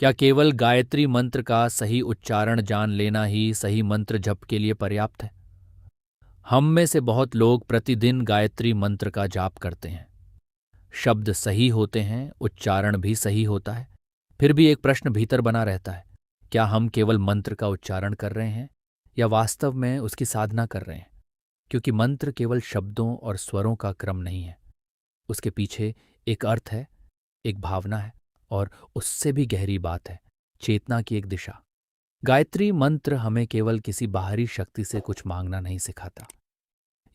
क्या केवल गायत्री मंत्र का सही उच्चारण जान लेना ही सही मंत्र जप के लिए पर्याप्त है? हम में से बहुत लोग प्रतिदिन गायत्री मंत्र का जाप करते हैं। शब्द सही होते हैं, उच्चारण भी सही होता है। फिर भी एक प्रश्न भीतर बना रहता है, क्या हम केवल मंत्र का उच्चारण कर रहे हैं या वास्तव में उसकी साधना कर रहे हैं? क्योंकि मंत्र केवल शब्दों और स्वरों का क्रम नहीं है, उसके पीछे एक अर्थ है, एक भावना है और उससे भी गहरी बात है, चेतना की एक दिशा। गायत्री मंत्र हमें केवल किसी बाहरी शक्ति से कुछ मांगना नहीं सिखाता।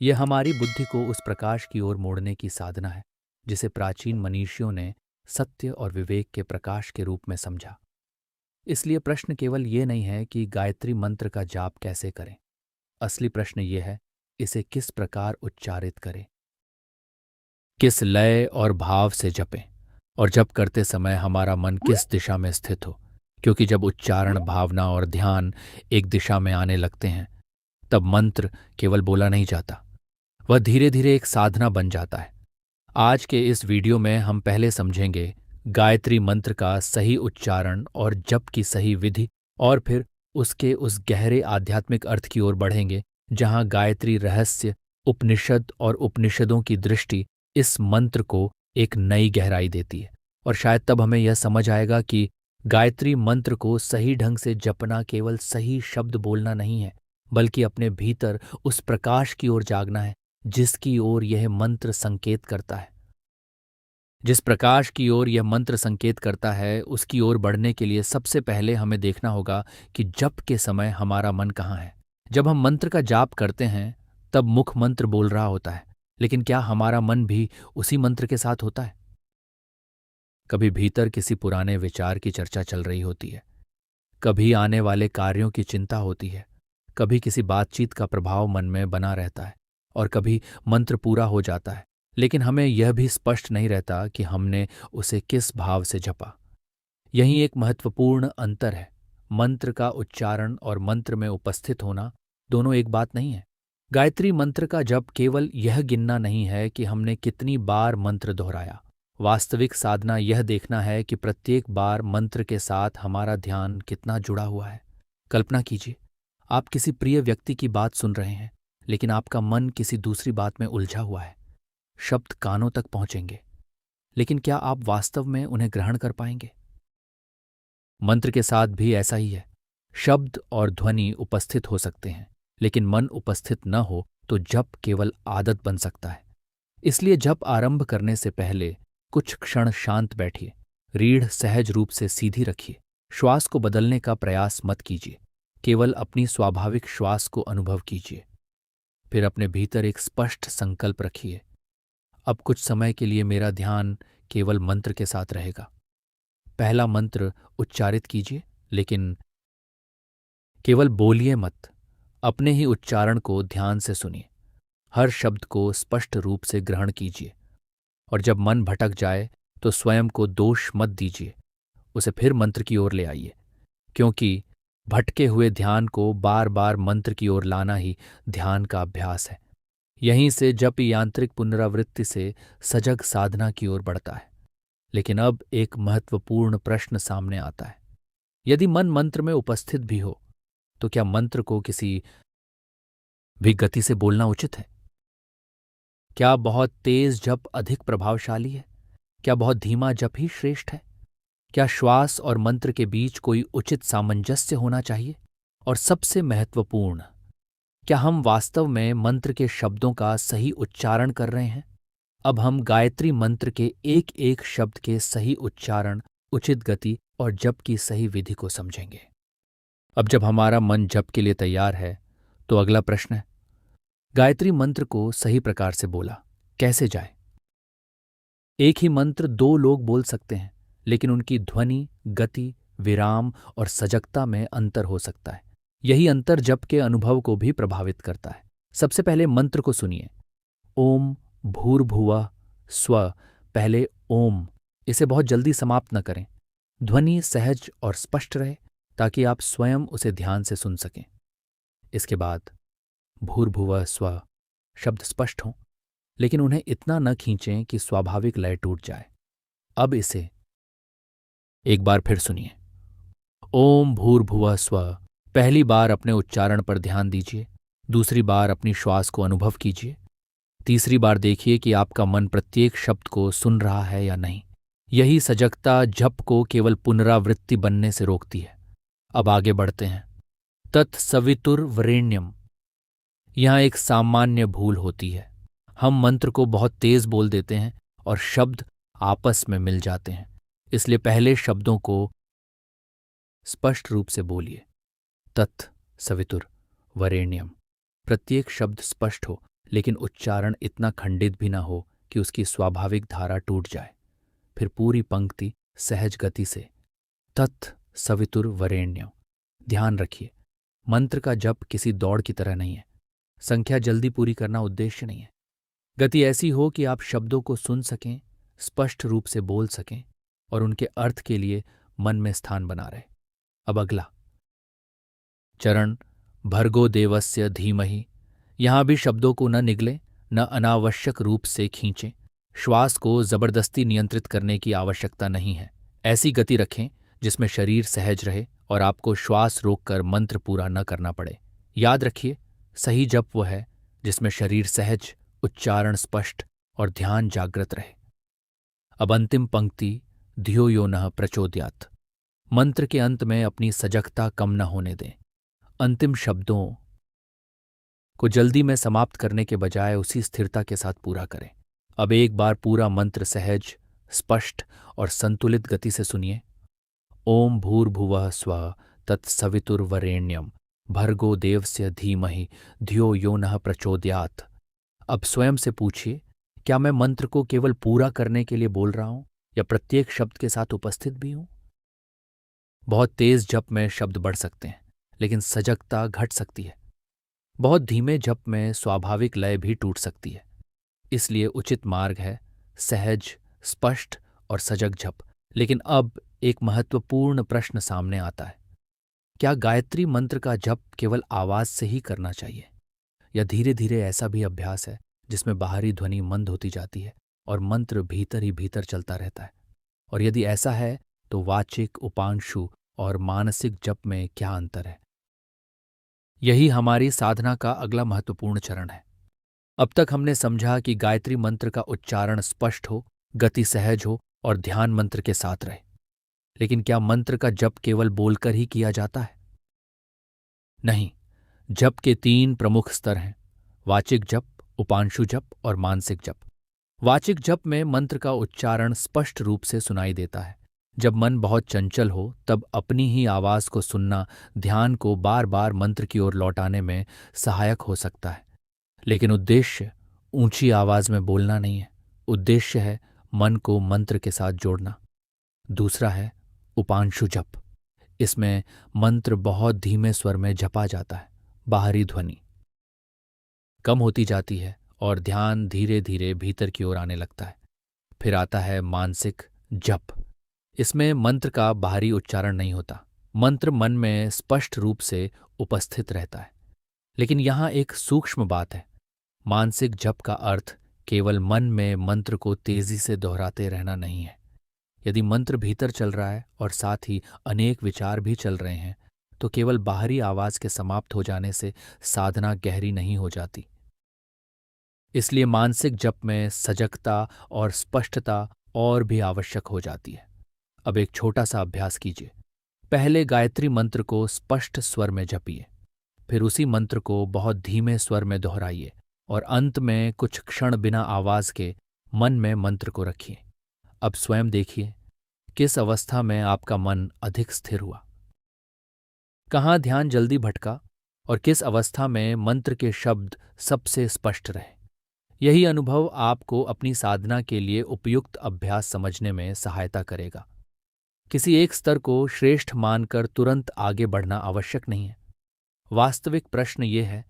यह हमारी बुद्धि को उस प्रकाश की ओर मोड़ने की साधना है जिसे प्राचीन मनीषियों ने सत्य और विवेक के प्रकाश के रूप में समझा। इसलिए प्रश्न केवल ये नहीं है कि गायत्री मंत्र का जाप कैसे करें। असली प्रश्न ये है, इसे किस प्रकार उच्चारित करें, किस लय और भाव से जपें, और जप करते समय हमारा मन किस दिशा में स्थित हो। क्योंकि जब उच्चारण, भावना और ध्यान एक दिशा में आने लगते हैं, तब मंत्र केवल बोला नहीं जाता, वह धीरे धीरे एक साधना बन जाता है। आज के इस वीडियो में हम पहले समझेंगे गायत्री मंत्र का सही उच्चारण और जप की सही विधि, और फिर उसके उस गहरे आध्यात्मिक अर्थ की ओर बढ़ेंगे जहां गायत्री रहस्य, उपनिषद और उपनिषदों की दृष्टि इस मंत्र को एक नई गहराई देती है। और शायद तब हमें यह समझ आएगा कि गायत्री मंत्र को सही ढंग से जपना केवल सही शब्द बोलना नहीं है, बल्कि अपने भीतर उस प्रकाश की ओर जागना है जिसकी ओर यह मंत्र संकेत करता है। जिस प्रकाश की ओर यह मंत्र संकेत करता है, उसकी ओर बढ़ने के लिए सबसे पहले हमें देखना होगा कि जप के समय हमारा मन कहाँ है। जब हम मंत्र का जाप करते हैं, तब मुख मंत्र बोल रहा होता है, लेकिन क्या हमारा मन भी उसी मंत्र के साथ होता है? कभी भीतर किसी पुराने विचार की चर्चा चल रही होती है, कभी आने वाले कार्यों की चिंता होती है, कभी किसी बातचीत का प्रभाव मन में बना रहता है, और कभी मंत्र पूरा हो जाता है, लेकिन हमें यह भी स्पष्ट नहीं रहता कि हमने उसे किस भाव से जपा। यही एक महत्वपूर्ण अंतर है। मंत्र का उच्चारण और मंत्र में उपस्थित होना दोनों एक बात नहीं है। गायत्री मंत्र का जप केवल यह गिनना नहीं है कि हमने कितनी बार मंत्र दोहराया। वास्तविक साधना यह देखना है कि प्रत्येक बार मंत्र के साथ हमारा ध्यान कितना जुड़ा हुआ है। कल्पना कीजिए, आप किसी प्रिय व्यक्ति की बात सुन रहे हैं, लेकिन आपका मन किसी दूसरी बात में उलझा हुआ है। शब्द कानों तक पहुंचेंगे, लेकिन क्या आप वास्तव में उन्हें ग्रहण कर पाएंगे? मंत्र के साथ भी ऐसा ही है। शब्द और ध्वनि उपस्थित हो सकते हैं, लेकिन मन उपस्थित न हो तो जप केवल आदत बन सकता है। इसलिए जप आरंभ करने से पहले कुछ क्षण शांत बैठिए, रीढ़ सहज रूप से सीधी रखिए। श्वास को बदलने का प्रयास मत कीजिए, केवल अपनी स्वाभाविक श्वास को अनुभव कीजिए। फिर अपने भीतर एक स्पष्ट संकल्प रखिए, अब कुछ समय के लिए मेरा ध्यान केवल मंत्र के साथ रहेगा। पहला मंत्र उच्चारित कीजिए, लेकिन केवल बोलिए मत, अपने ही उच्चारण को ध्यान से सुनिए। हर शब्द को स्पष्ट रूप से ग्रहण कीजिए, और जब मन भटक जाए तो स्वयं को दोष मत दीजिए, उसे फिर मंत्र की ओर ले आइए, क्योंकि भटके हुए ध्यान को बार बार मंत्र की ओर लाना ही ध्यान का अभ्यास है। यहीं से जप यांत्रिक पुनरावृत्ति से सजग साधना की ओर बढ़ता है। लेकिन अब एक महत्वपूर्ण प्रश्न सामने आता है, यदि मन मंत्र में उपस्थित भी हो, तो क्या मंत्र को किसी भी गति से बोलना उचित है? क्या बहुत तेज जप अधिक प्रभावशाली है? क्या बहुत धीमा जप ही श्रेष्ठ है? क्या श्वास और मंत्र के बीच कोई उचित सामंजस्य होना चाहिए? और सबसे महत्वपूर्ण, क्या हम वास्तव में मंत्र के शब्दों का सही उच्चारण कर रहे हैं? अब हम गायत्री मंत्र के एक एक शब्द के सही उच्चारण, उचित गति और जप की सही विधि को समझेंगे। अब जब हमारा मन जप के लिए तैयार है, तो अगला प्रश्न है, गायत्री मंत्र को सही प्रकार से बोला कैसे जाए? एक ही मंत्र दो लोग बोल सकते हैं, लेकिन उनकी ध्वनि, गति, विराम और सजगता में अंतर हो सकता है। यही अंतर जप के अनुभव को भी प्रभावित करता है। सबसे पहले मंत्र को सुनिए। ओम भूर्भुवः स्व। पहले ओम, इसे बहुत जल्दी समाप्त न करें। ध्वनि सहज और स्पष्ट रहे ताकि आप स्वयं उसे ध्यान से सुन सकें। इसके बाद भूर्भुवः स्व शब्द स्पष्ट हों, लेकिन उन्हें इतना न खींचें कि स्वाभाविक लय टूट जाए। अब इसे एक बार फिर सुनिए। ओम भूर्भुवः स्वः। पहली बार अपने उच्चारण पर ध्यान दीजिए, दूसरी बार अपनी श्वास को अनुभव कीजिए, तीसरी बार देखिए कि आपका मन प्रत्येक शब्द को सुन रहा है या नहीं। यही सजगता जप को केवल पुनरावृत्ति बनने से रोकती है। अब आगे बढ़ते हैं। तत्सवितुर्वरेण्यम। यहां एक सामान्य भूल होती है। हम मंत्र को बहुत तेज बोल देते हैं और शब्द आपस में मिल जाते हैं। इसलिए पहले शब्दों को स्पष्ट रूप से बोलिए। तत् सवितुर वरेण्यम। प्रत्येक शब्द स्पष्ट हो, लेकिन उच्चारण इतना खंडित भी ना हो कि उसकी स्वाभाविक धारा टूट जाए। फिर पूरी पंक्ति सहज गति से। तत् सवितुर वरेण्यम। ध्यान रखिए, मंत्र का जप किसी दौड़ की तरह नहीं है। संख्या जल्दी पूरी करना उद्देश्य नहीं है। गति ऐसी हो कि आप शब्दों को सुन सकें, स्पष्ट रूप से बोल सकें और उनके अर्थ के लिए मन में स्थान बना रहे। अब अगला चरण, भर्गो देवस्य धीमहि। यहां भी शब्दों को न निगलें, न अनावश्यक रूप से खींचें। श्वास को जबरदस्ती नियंत्रित करने की आवश्यकता नहीं है। ऐसी गति रखें जिसमें शरीर सहज रहे और आपको श्वास रोककर मंत्र पूरा न करना पड़े। याद रखिए, सही जप वो है जिसमें शरीर सहज, उच्चारण स्पष्ट और ध्यान जागृत रहे। अब अंतिम पंक्ति, धियो यो नः प्रचोदयात्। मंत्र के अंत में अपनी सजगता कम न होने दें। अंतिम शब्दों को जल्दी में समाप्त करने के बजाय उसी स्थिरता के साथ पूरा करें। अब एक बार पूरा मंत्र सहज, स्पष्ट और संतुलित गति से सुनिए। ओम भूर्भुवः स्वः तत्सवितुर्वरेण्यम भर्गो देवस्य धीमहि धियो यो नः प्रचोदयात्। अब स्वयं से पूछिए, क्या मैं मंत्र को केवल पूरा करने के लिए बोल रहा हूं या प्रत्येक शब्द के साथ उपस्थित भी हूं? बहुत तेज जप में शब्द बढ़ सकते हैं, लेकिन सजगता घट सकती है। बहुत धीमे जप में स्वाभाविक लय भी टूट सकती है। इसलिए उचित मार्ग है सहज, स्पष्ट और सजग जप। लेकिन अब एक महत्वपूर्ण प्रश्न सामने आता है। क्या गायत्री मंत्र का जप केवल आवाज से ही करना चाहिए, या धीरे धीरे ऐसा भी अभ्यास है जिसमें बाहरी ध्वनि मंद होती जाती है और मंत्र भीतर ही भीतर चलता रहता है? और यदि ऐसा है तो वाचिक, उपांशु और मानसिक जप में क्या अंतर है? यही हमारी साधना का अगला महत्वपूर्ण चरण है। अब तक हमने समझा कि गायत्री मंत्र का उच्चारण स्पष्ट हो, गति सहज हो और ध्यान मंत्र के साथ रहे। लेकिन क्या मंत्र का जप केवल बोलकर ही किया जाता है? नहीं। जप के 3 प्रमुख स्तर हैं: वाचिक जप, उपांशु जप और मानसिक जप। वाचिक जप में मंत्र का उच्चारण स्पष्ट रूप से सुनाई देता है। जब मन बहुत चंचल हो तब अपनी ही आवाज को सुनना ध्यान को बार बार मंत्र की ओर लौटाने में सहायक हो सकता है। लेकिन उद्देश्य ऊंची आवाज में बोलना नहीं है। उद्देश्य है मन को मंत्र के साथ जोड़ना। दूसरा है उपांशु जप। इसमें मंत्र बहुत धीमे स्वर में जपा जाता है। बाहरी ध्वनि कम होती जाती है और ध्यान धीरे धीरे भीतर की ओर आने लगता है। फिर आता है मानसिक जप। इसमें मंत्र का बाहरी उच्चारण नहीं होता। मंत्र मन में स्पष्ट रूप से उपस्थित रहता है। लेकिन यहाँ एक सूक्ष्म बात है। मानसिक जप का अर्थ केवल मन में मंत्र को तेजी से दोहराते रहना नहीं है। यदि मंत्र भीतर चल रहा है और साथ ही अनेक विचार भी चल रहे हैं तो केवल बाहरी आवाज के समाप्त हो जाने से साधना गहरी नहीं हो जाती। इसलिए मानसिक जप में सजगता और स्पष्टता और भी आवश्यक हो जाती है। अब एक छोटा सा अभ्यास कीजिए। पहले गायत्री मंत्र को स्पष्ट स्वर में जपिए, फिर उसी मंत्र को बहुत धीमे स्वर में दोहराइए और अंत में कुछ क्षण बिना आवाज के मन में मंत्र को रखिए। अब स्वयं देखिए किस अवस्था में आपका मन अधिक स्थिर हुआ, कहाँ ध्यान जल्दी भटका और किस अवस्था में मंत्र के शब्द सबसे स्पष्ट रहे। यही अनुभव आपको अपनी साधना के लिए उपयुक्त अभ्यास समझने में सहायता करेगा। किसी एक स्तर को श्रेष्ठ मानकर तुरंत आगे बढ़ना आवश्यक नहीं है। वास्तविक प्रश्न ये है,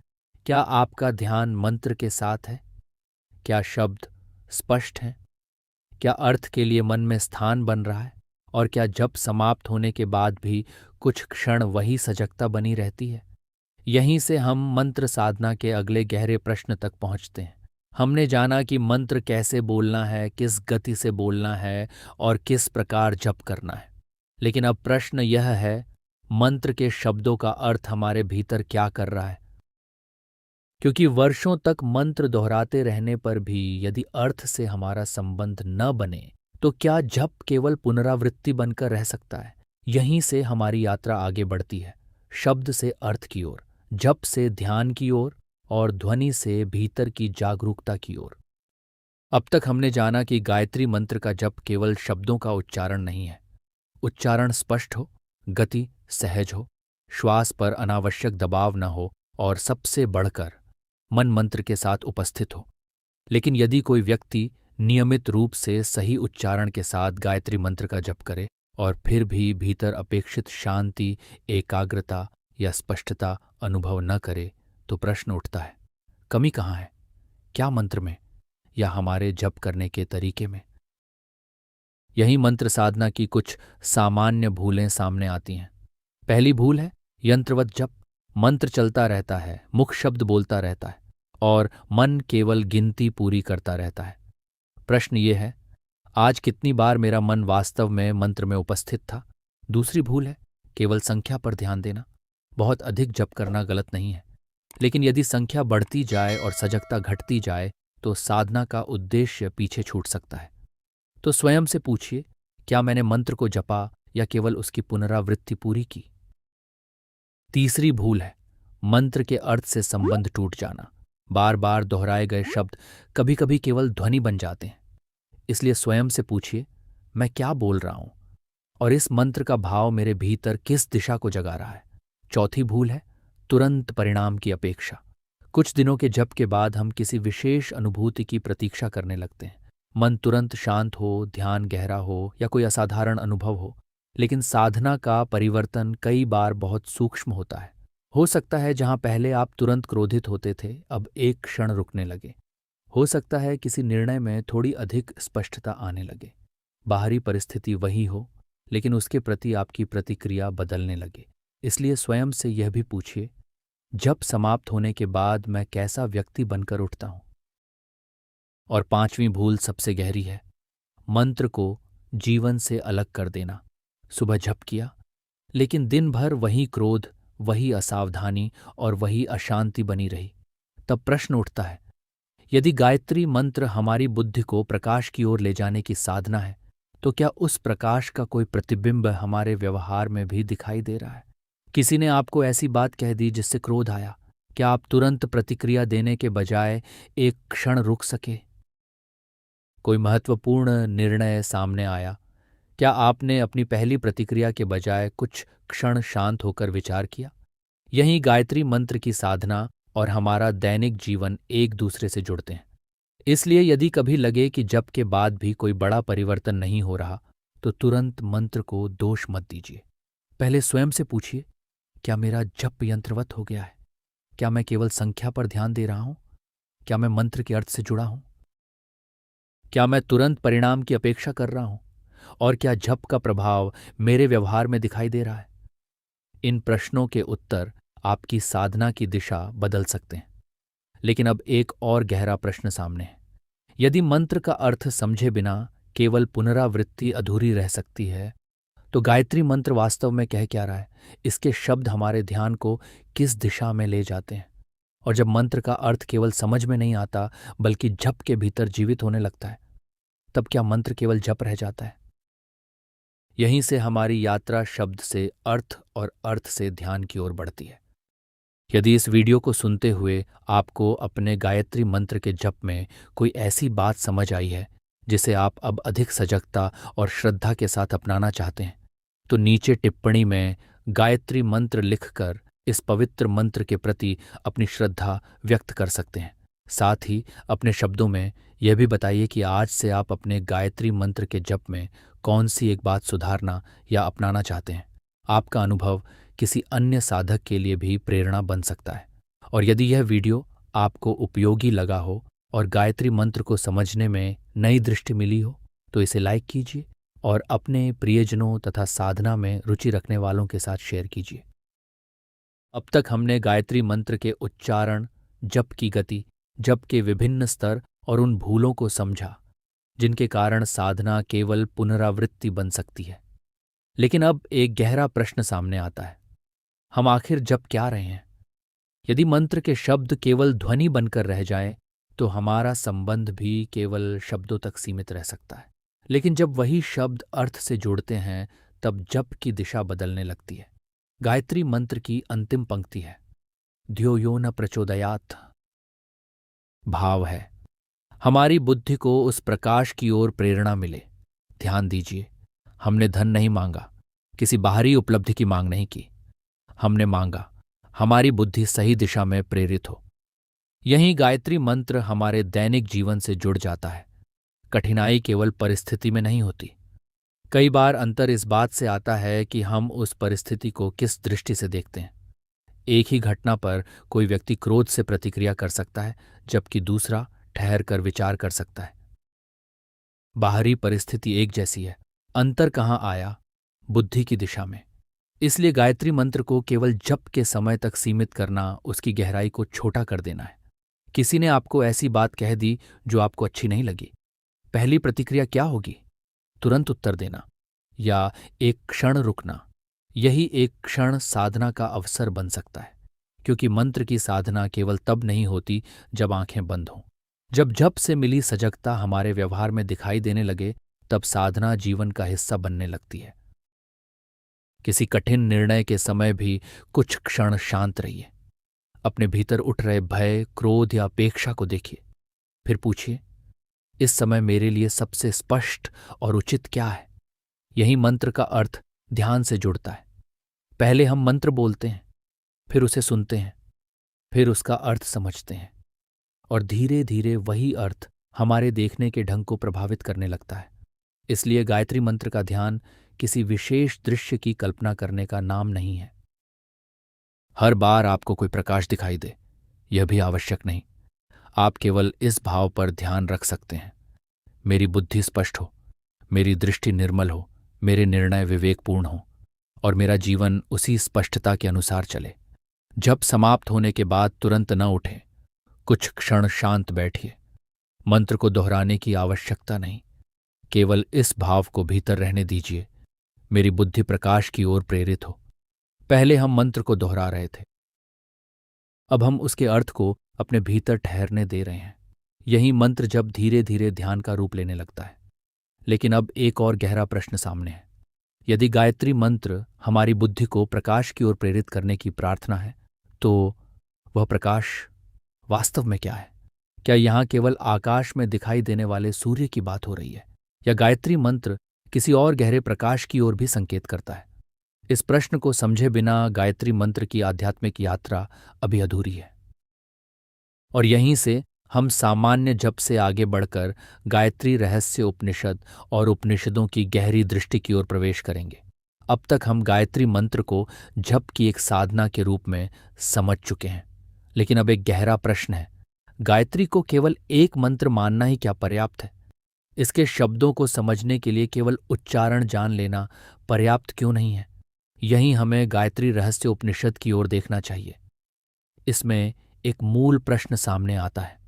क्या आपका ध्यान मंत्र के साथ है? क्या शब्द स्पष्ट हैं? क्या अर्थ के लिए मन में स्थान बन रहा है? और क्या जप समाप्त होने के बाद भी कुछ क्षण वही सजगता बनी रहती है? यहीं से हम मंत्र साधना के अगले गहरे प्रश्न तक पहुंचते हैं। हमने जाना कि मंत्र कैसे बोलना है, किस गति से बोलना है और किस प्रकार जप करना है। लेकिन अब प्रश्न यह है, मंत्र के शब्दों का अर्थ हमारे भीतर क्या कर रहा है। क्योंकि वर्षों तक मंत्र दोहराते रहने पर भी यदि अर्थ से हमारा संबंध न बने तो क्या जप केवल पुनरावृत्ति बनकर रह सकता है। यहीं से हमारी यात्रा आगे बढ़ती है, शब्द से अर्थ की ओर, जप से ध्यान की ओर और ध्वनि से भीतर की जागरूकता की ओर। अब तक हमने जाना कि गायत्री मंत्र का जप केवल शब्दों का उच्चारण नहीं है। उच्चारण स्पष्ट हो, गति सहज हो, श्वास पर अनावश्यक दबाव न हो और सबसे बढ़कर मन मंत्र के साथ उपस्थित हो। लेकिन यदि कोई व्यक्ति नियमित रूप से सही उच्चारण के साथ गायत्री मंत्र का जप करे और फिर भी भीतर अपेक्षित शांति, एकाग्रता या स्पष्टता अनुभव न करे तो प्रश्न उठता है, कमी कहाँ है? क्या मंत्र में या हमारे जप करने के तरीके में? यही मंत्र साधना की कुछ सामान्य भूलें सामने आती हैं। पहली भूल है यंत्रवत जप। मंत्र चलता रहता है, मुख शब्द बोलता रहता है और मन केवल गिनती पूरी करता रहता है। प्रश्न ये है, आज कितनी बार मेरा मन वास्तव में मंत्र में उपस्थित था? दूसरी भूल है केवल संख्या पर ध्यान देना। बहुत अधिक जप करना गलत नहीं है, लेकिन यदि संख्या बढ़ती जाए और सजगता घटती जाए तो साधना का उद्देश्य पीछे छूट सकता है। तो स्वयं से पूछिए, क्या मैंने मंत्र को जपा या केवल उसकी पुनरावृत्ति पूरी की? तीसरी भूल है मंत्र के अर्थ से संबंध टूट जाना। बार बार दोहराए गए शब्द कभी कभी केवल ध्वनि बन जाते हैं। इसलिए स्वयं से पूछिए, मैं क्या बोल रहा हूं और इस मंत्र का भाव मेरे भीतर किस दिशा को जगा रहा है? चौथी भूल है तुरंत परिणाम की अपेक्षा। कुछ दिनों के जप के बाद हम किसी विशेष अनुभूति की प्रतीक्षा करने लगते हैं। मन तुरंत शांत हो, ध्यान गहरा हो या कोई असाधारण अनुभव हो, लेकिन साधना का परिवर्तन कई बार बहुत सूक्ष्म होता है। हो सकता है जहां पहले आप तुरंत क्रोधित होते थे, अब एक क्षण रुकने लगे। हो सकता है किसी निर्णय में थोड़ी अधिक स्पष्टता आने लगे। बाहरी परिस्थिति वही हो, लेकिन उसके प्रति आपकी प्रतिक्रिया बदलने लगे। इसलिए स्वयं से यह भी पूछिए, जप समाप्त होने के बाद मैं कैसा व्यक्ति बनकर उठता हूं? और पांचवी भूल सबसे गहरी है, मंत्र को जीवन से अलग कर देना। सुबह जप किया, लेकिन दिन भर वही क्रोध, वही असावधानी और वही अशांति बनी रही। तब प्रश्न उठता है, यदि गायत्री मंत्र हमारी बुद्धि को प्रकाश की ओर ले जाने की साधना है, तो क्या उस प्रकाश का कोई प्रतिबिंब हमारे व्यवहार में भी दिखाई दे रहा है? किसी ने आपको ऐसी बात कह दी जिससे क्रोध आया, क्या आप तुरंत प्रतिक्रिया देने के बजाय एक क्षण रुक सके? कोई महत्वपूर्ण निर्णय सामने आया, क्या आपने अपनी पहली प्रतिक्रिया के बजाय कुछ क्षण शांत होकर विचार किया? यही गायत्री मंत्र की साधना और हमारा दैनिक जीवन एक दूसरे से जुड़ते हैं। इसलिए यदि कभी लगे कि जप के बाद भी कोई बड़ा परिवर्तन नहीं हो रहा, तो तुरंत मंत्र को दोष मत दीजिए। पहले स्वयं से पूछिए, क्या मेरा जप यंत्रवत हो गया है? क्या मैं केवल संख्या पर ध्यान दे रहा हूं? क्या मैं मंत्र के अर्थ से जुड़ा हूं? क्या मैं तुरंत परिणाम की अपेक्षा कर रहा हूं? और क्या जप का प्रभाव मेरे व्यवहार में दिखाई दे रहा है? इन प्रश्नों के उत्तर आपकी साधना की दिशा बदल सकते हैं। लेकिन अब एक और गहरा प्रश्न सामने है। यदि मंत्र का अर्थ समझे बिना केवल पुनरावृत्ति अधूरी रह सकती है, तो गायत्री मंत्र वास्तव में कह क्या रहा है? इसके शब्द हमारे ध्यान को किस दिशा में ले जाते हैं? और जब मंत्र का अर्थ केवल समझ में नहीं आता बल्कि जप के भीतर जीवित होने लगता है, तब क्या मंत्र केवल जप रह जाता है? यहीं से हमारी यात्रा शब्द से अर्थ और अर्थ से ध्यान की ओर बढ़ती है। यदि इस वीडियो को सुनते हुए आपको अपने गायत्री मंत्र के जप में कोई ऐसी बात समझ आई है जिसे आप अब अधिक सजगता और श्रद्धा के साथ अपनाना चाहते हैं, तो नीचे टिप्पणी में गायत्री मंत्र लिखकर इस पवित्र मंत्र के प्रति अपनी श्रद्धा व्यक्त कर सकते हैं। साथ ही अपने शब्दों में यह भी बताइए कि आज से आप अपने गायत्री मंत्र के जप में कौन सी एक बात सुधारना या अपनाना चाहते हैं। आपका अनुभव किसी अन्य साधक के लिए भी प्रेरणा बन सकता है। और यदि यह वीडियो आपको उपयोगी लगा हो और गायत्री मंत्र को समझने में नई दृष्टि मिली हो, तो इसे लाइक कीजिए और अपने प्रियजनों तथा साधना में रुचि रखने वालों के साथ शेयर कीजिए। अब तक हमने गायत्री मंत्र के उच्चारण, जप की गति, जप के विभिन्न स्तर और उन भूलों को समझा जिनके कारण साधना केवल पुनरावृत्ति बन सकती है। लेकिन अब एक गहरा प्रश्न सामने आता है, हम आखिर जप क्या रहे हैं? यदि मंत्र के शब्द केवल ध्वनि बनकर रह जाएं, तो हमारा संबंध भी केवल शब्दों तक सीमित रह सकता है। लेकिन जब वही शब्द अर्थ से जुड़ते हैं, तब जप की दिशा बदलने लगती है। गायत्री मंत्र की अंतिम पंक्ति है, ध्यो यो न प्रचोदयात्। भाव है, हमारी बुद्धि को उस प्रकाश की ओर प्रेरणा मिले। ध्यान दीजिए, हमने धन नहीं मांगा, किसी बाहरी उपलब्धि की मांग नहीं की। हमने मांगा हमारी बुद्धि सही दिशा में प्रेरित हो। यही गायत्री मंत्र हमारे दैनिक जीवन से जुड़ जाता है। कठिनाई केवल परिस्थिति में नहीं होती। कई बार अंतर इस बात से आता है कि हम उस परिस्थिति को किस दृष्टि से देखते हैं। एक ही घटना पर कोई व्यक्ति क्रोध से प्रतिक्रिया कर सकता है, जबकि दूसरा ठहर कर विचार कर सकता है। बाहरी परिस्थिति एक जैसी है, अंतर कहाँ आया? बुद्धि की दिशा में। इसलिए गायत्री मंत्र को केवल जप के समय तक सीमित करना उसकी गहराई को छोटा कर देना है। किसी ने आपको ऐसी बात कह दी जो आपको अच्छी नहीं लगी। पहली प्रतिक्रिया क्या होगी? तुरंत उत्तर देना या एक क्षण रुकना? यही एक क्षण साधना का अवसर बन सकता है, क्योंकि मंत्र की साधना केवल तब नहीं होती जब आंखें बंद हों। जब जप से मिली सजगता हमारे व्यवहार में दिखाई देने लगे, तब साधना जीवन का हिस्सा बनने लगती है। किसी कठिन निर्णय के समय भी कुछ क्षण शांत रहिए। अपने भीतर उठ रहे भय, क्रोध या अपेक्षा को देखिए। फिर पूछिए, इस समय मेरे लिए सबसे स्पष्ट और उचित क्या है? यही मंत्र का अर्थ ध्यान से जुड़ता है। पहले हम मंत्र बोलते हैं, फिर उसे सुनते हैं, फिर उसका अर्थ समझते हैं, और धीरे धीरे वही अर्थ हमारे देखने के ढंग को प्रभावित करने लगता है। इसलिए गायत्री मंत्र का ध्यान किसी विशेष दृश्य की कल्पना करने का नाम नहीं है। हर बार आपको कोई प्रकाश दिखाई दे, यह भी आवश्यक नहीं। आप केवल इस भाव पर ध्यान रख सकते हैं, मेरी बुद्धि स्पष्ट हो, मेरी दृष्टि निर्मल हो, मेरे निर्णय विवेकपूर्ण हो, और मेरा जीवन उसी स्पष्टता के अनुसार चले। जब समाप्त होने के बाद तुरंत न उठें, कुछ क्षण शांत बैठिए। मंत्र को दोहराने की आवश्यकता नहीं, केवल इस भाव को भीतर रहने दीजिए, मेरी बुद्धि प्रकाश की ओर प्रेरित हो। पहले हम मंत्र को दोहरा रहे थे, अब हम उसके अर्थ को अपने भीतर ठहरने दे रहे हैं। यही मंत्र जब धीरे धीरे ध्यान का रूप लेने लगता है। लेकिन अब एक और गहरा प्रश्न सामने है। यदि गायत्री मंत्र हमारी बुद्धि को प्रकाश की ओर प्रेरित करने की प्रार्थना है, तो वह प्रकाश वास्तव में क्या है? क्या यहाँ केवल आकाश में दिखाई देने वाले सूर्य की बात हो रही है, या गायत्री मंत्र किसी और गहरे प्रकाश की ओर भी संकेत करता है? इस प्रश्न को समझे बिना गायत्री मंत्र की आध्यात्मिक यात्रा अभी अधूरी है। और यहीं से हम सामान्य जप से आगे बढ़कर गायत्री रहस्य उपनिषद और उपनिषदों की गहरी दृष्टि की ओर प्रवेश करेंगे। अब तक हम गायत्री मंत्र को जप की एक साधना के रूप में समझ चुके हैं, लेकिन अब एक गहरा प्रश्न है, गायत्री को केवल एक मंत्र मानना ही क्या पर्याप्त है? इसके शब्दों को समझने के लिए केवल उच्चारण जान लेना पर्याप्त क्यों नहीं है? यहीं हमें गायत्री रहस्य उपनिषद की ओर देखना चाहिए। इसमें एक मूल प्रश्न सामने आता है,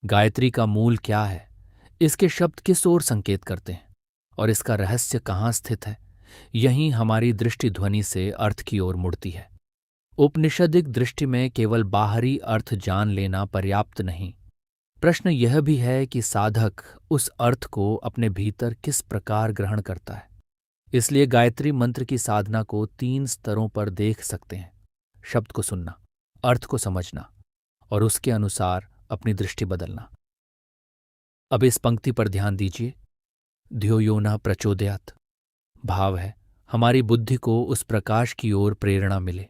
गायत्री का मूल क्या है? इसके शब्द किस ओर संकेत करते हैं, और इसका रहस्य कहाँ स्थित है? यहीं हमारी दृष्टि ध्वनि से अर्थ की ओर मुड़ती है। औपनिषदिक दृष्टि में केवल बाहरी अर्थ जान लेना पर्याप्त नहीं। प्रश्न यह भी है कि साधक उस अर्थ को अपने भीतर किस प्रकार ग्रहण करता है। इसलिए गायत्री मंत्र की साधना को 3 स्तरों पर देख सकते हैं: शब्द को सुनना, अर्थ को समझना, और उसके अनुसार अपनी दृष्टि बदलना। अब इस पंक्ति पर ध्यान दीजिए, ध्यो यो न प्रचोदयात्। भाव है, हमारी बुद्धि को उस प्रकाश की ओर प्रेरणा मिले।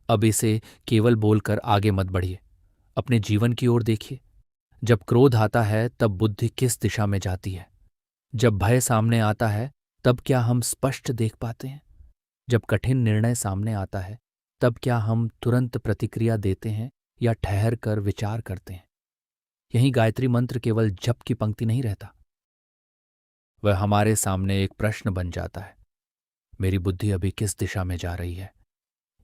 अब इसे केवल बोलकर आगे मत बढ़िए, अपने जीवन की ओर देखिए। जब क्रोध आता है तब बुद्धि किस दिशा में जाती है? जब भय सामने आता है तब क्या हम स्पष्ट देख पाते हैं? जब कठिन निर्णय सामने आता है तब क्या हम तुरंत प्रतिक्रिया देते हैं या ठहर कर विचार करते हैं? यही गायत्री मंत्र केवल जप की पंक्ति नहीं रहता, वह हमारे सामने एक प्रश्न बन जाता है, मेरी बुद्धि अभी किस दिशा में जा रही है?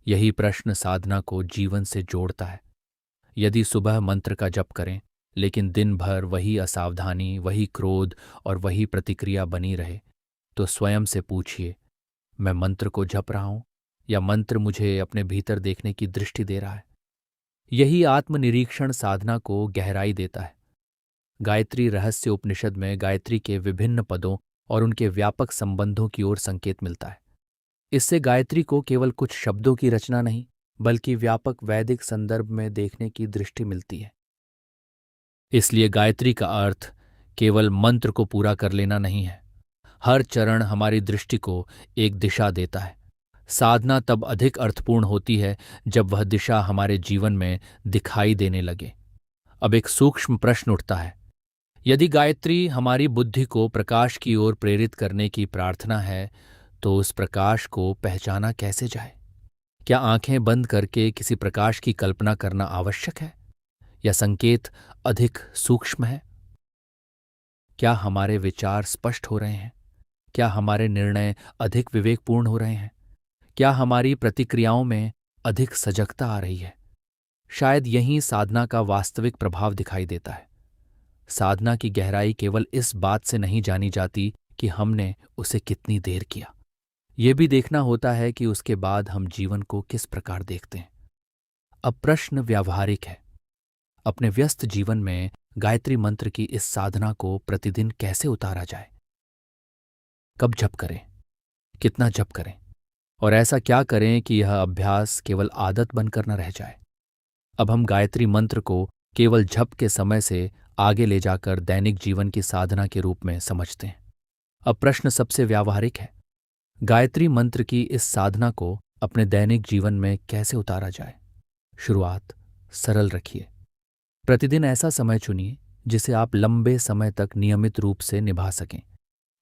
यही प्रश्न साधना को जीवन से जोड़ता है। यदि सुबह मंत्र का जप करें, लेकिन दिन भर वही असावधानी, वही क्रोध और वही प्रतिक्रिया बनी रहे, तो स्वयं से पूछिए, मैं मंत्र को जप रहा हूं या मंत्र मुझे अपने भीतर देखने की दृष्टि दे रहा है। यही आत्मनिरीक्षण साधना को गहराई देता है। गायत्री रहस्य उपनिषद में गायत्री के विभिन्न पदों और उनके व्यापक संबंधों की ओर संकेत मिलता है। इससे गायत्री को केवल कुछ शब्दों की रचना नहीं, बल्कि व्यापक वैदिक संदर्भ में देखने की दृष्टि मिलती है। इसलिए गायत्री का अर्थ केवल मंत्र को पूरा कर लेना नहीं है। हर चरण हमारी दृष्टि को एक दिशा देता है। साधना तब अधिक अर्थपूर्ण होती है जब वह दिशा हमारे जीवन में दिखाई देने लगे। अब एक सूक्ष्म प्रश्न उठता है, यदि गायत्री हमारी बुद्धि को प्रकाश की ओर प्रेरित करने की प्रार्थना है, तो उस प्रकाश को पहचाना कैसे जाए? क्या आंखें बंद करके किसी प्रकाश की कल्पना करना आवश्यक है, या संकेत अधिक सूक्ष्म है? क्या हमारे विचार स्पष्ट हो रहे हैं? क्या हमारे निर्णय अधिक विवेकपूर्ण हो रहे हैं? क्या हमारी प्रतिक्रियाओं में अधिक सजगता आ रही है? शायद यही साधना का वास्तविक प्रभाव दिखाई देता है। साधना की गहराई केवल इस बात से नहीं जानी जाती कि हमने उसे कितनी देर किया। यह भी देखना होता है कि उसके बाद हम जीवन को किस प्रकार देखते हैं। अब प्रश्न व्यावहारिक है। अपने व्यस्त जीवन में गायत्री मंत्र की इस साधना को प्रतिदिन कैसे उतारा जाए? कब जप करें? कितना जप करें? और ऐसा क्या करें कि यह अभ्यास केवल आदत बनकर न रह जाए? अब हम गायत्री मंत्र को केवल जप के समय से आगे ले जाकर दैनिक जीवन की साधना के रूप में समझते हैं। अब प्रश्न सबसे व्यावहारिक है। गायत्री मंत्र की इस साधना को अपने दैनिक जीवन में कैसे उतारा जाए? शुरुआत सरल रखिए। प्रतिदिन ऐसा समय चुनिए जिसे आप लंबे समय तक नियमित रूप से निभा सकें।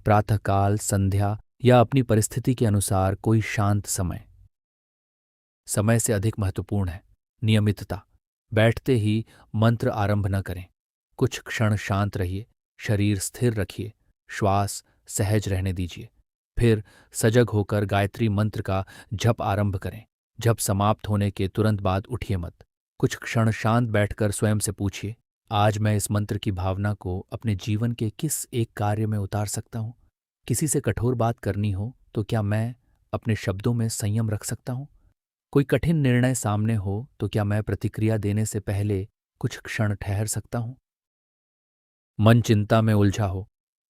प्रातःकाल, संध्या या अपनी परिस्थिति के अनुसार कोई शांत समय। समय से अधिक महत्वपूर्ण है नियमितता। बैठते ही मंत्र आरंभ न करें। कुछ क्षण शांत रहिए, शरीर स्थिर रखिए, श्वास सहज रहने दीजिए। फिर सजग होकर गायत्री मंत्र का जप आरंभ करें। जप समाप्त होने के तुरंत बाद उठिए मत। कुछ क्षण शांत बैठकर स्वयं से पूछिए, आज मैं इस मंत्र की भावना को अपने जीवन के किस एक कार्य में उतार सकता हूँ? किसी से कठोर बात करनी हो तो क्या मैं अपने शब्दों में संयम रख सकता हूँ? कोई कठिन निर्णय सामने हो तो क्या मैं प्रतिक्रिया देने से पहले कुछ क्षण ठहर सकता हूँ? मन चिंता में उलझा हो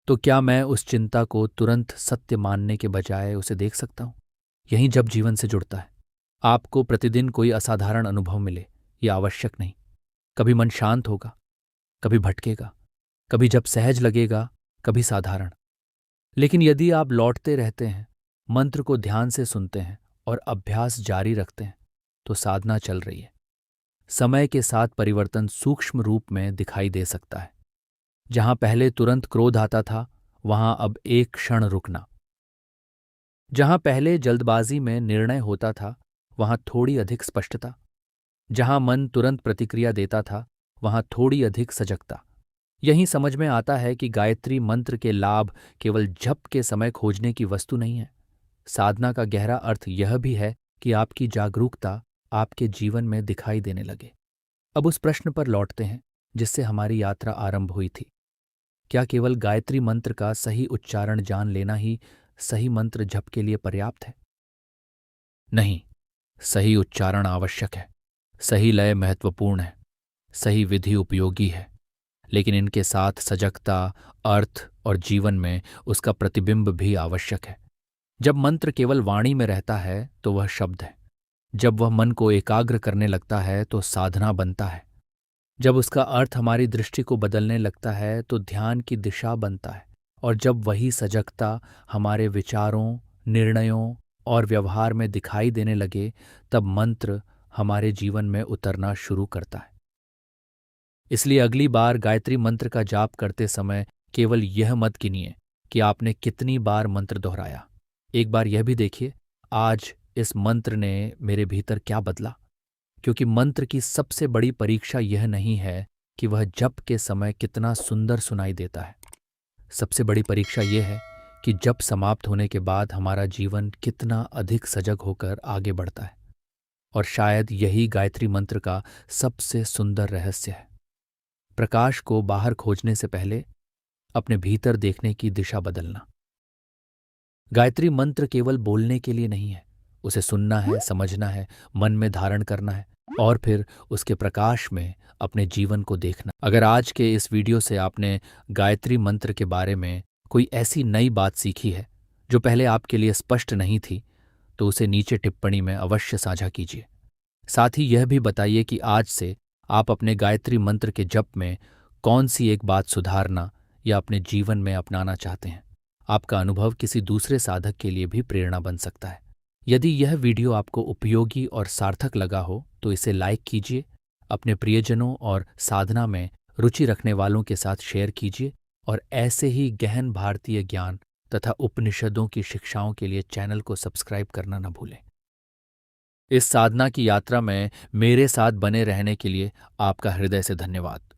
तो क्या मैं उस चिंता को तुरंत सत्य मानने के बजाय उसे देख सकता हूँ? यही जब जीवन से जुड़ता है। आपको प्रतिदिन कोई असाधारण अनुभव मिले, यह आवश्यक नहीं। कभी मन शांत होगा, कभी भटकेगा, कभी जब सहज लगेगा, कभी साधारण। लेकिन यदि आप लौटते रहते हैं, मंत्र को ध्यान से सुनते हैं और अभ्यास जारी रखते हैं, तो साधना चल रही है। समय के साथ परिवर्तन सूक्ष्म रूप में दिखाई दे सकता है। जहां पहले तुरंत क्रोध आता था, वहां अब एक क्षण रुकना। जहां पहले जल्दबाजी में निर्णय होता था, वहां थोड़ी अधिक स्पष्टता। जहां मन तुरंत प्रतिक्रिया देता था, वहां थोड़ी अधिक सजगता। यही समझ में आता है कि गायत्री मंत्र के लाभ केवल जप के समय खोजने की वस्तु नहीं है। साधना का गहरा अर्थ यह भी है कि आपकी जागरूकता आपके जीवन में दिखाई देने लगे। अब उस प्रश्न पर लौटते हैं जिससे हमारी यात्रा आरंभ हुई थी। क्या केवल गायत्री मंत्र का सही उच्चारण जान लेना ही सही मंत्र जप के लिए पर्याप्त है? नहीं, सही उच्चारण आवश्यक है, सही लय महत्वपूर्ण है, सही विधि उपयोगी है, लेकिन इनके साथ सजगता, अर्थ और जीवन में उसका प्रतिबिंब भी आवश्यक है। जब मंत्र केवल वाणी में रहता है तो वह शब्द है। जब वह मन को एकाग्र करने लगता है तो साधना बनता है। जब उसका अर्थ हमारी दृष्टि को बदलने लगता है तो ध्यान की दिशा बनता है। और जब वही सजगता हमारे विचारों, निर्णयों और व्यवहार में दिखाई देने लगे, तब मंत्र हमारे जीवन में उतरना शुरू करता है। इसलिए अगली बार गायत्री मंत्र का जाप करते समय केवल यह मत गिनिए कि आपने कितनी बार मंत्र दोहराया। एक बार यह भी देखिए, आज इस मंत्र ने मेरे भीतर क्या बदला। क्योंकि मंत्र की सबसे बड़ी परीक्षा यह नहीं है कि वह जप के समय कितना सुंदर सुनाई देता है। सबसे बड़ी परीक्षा यह है कि जप समाप्त होने के बाद हमारा जीवन कितना अधिक सजग होकर आगे बढ़ता है। और शायद यही गायत्री मंत्र का सबसे सुंदर रहस्य है। प्रकाश को बाहर खोजने से पहले अपने भीतर देखने की दिशा बदलना। गायत्री मंत्र केवल बोलने के लिए नहीं है, उसे सुनना है, समझना है, मन में धारण करना है और फिर उसके प्रकाश में अपने जीवन को देखना। अगर आज के इस वीडियो से आपने गायत्री मंत्र के बारे में कोई ऐसी नई बात सीखी है जो पहले आपके लिए स्पष्ट नहीं थी, तो उसे नीचे टिप्पणी में अवश्य साझा कीजिए। साथ ही यह भी बताइए कि आज से आप अपने गायत्री मंत्र के जप में कौन सी एक बात सुधारना या अपने जीवन में अपनाना चाहते हैं। आपका अनुभव किसी दूसरे साधक के लिए भी प्रेरणा बन सकता है। यदि यह वीडियो आपको उपयोगी और सार्थक लगा हो तो इसे लाइक कीजिए, अपने प्रियजनों और साधना में रुचि रखने वालों के साथ शेयर कीजिए और ऐसे ही गहन भारतीय ज्ञान तथा उपनिषदों की शिक्षाओं के लिए चैनल को सब्सक्राइब करना न भूलें। इस साधना की यात्रा में मेरे साथ बने रहने के लिए आपका हृदय से धन्यवाद।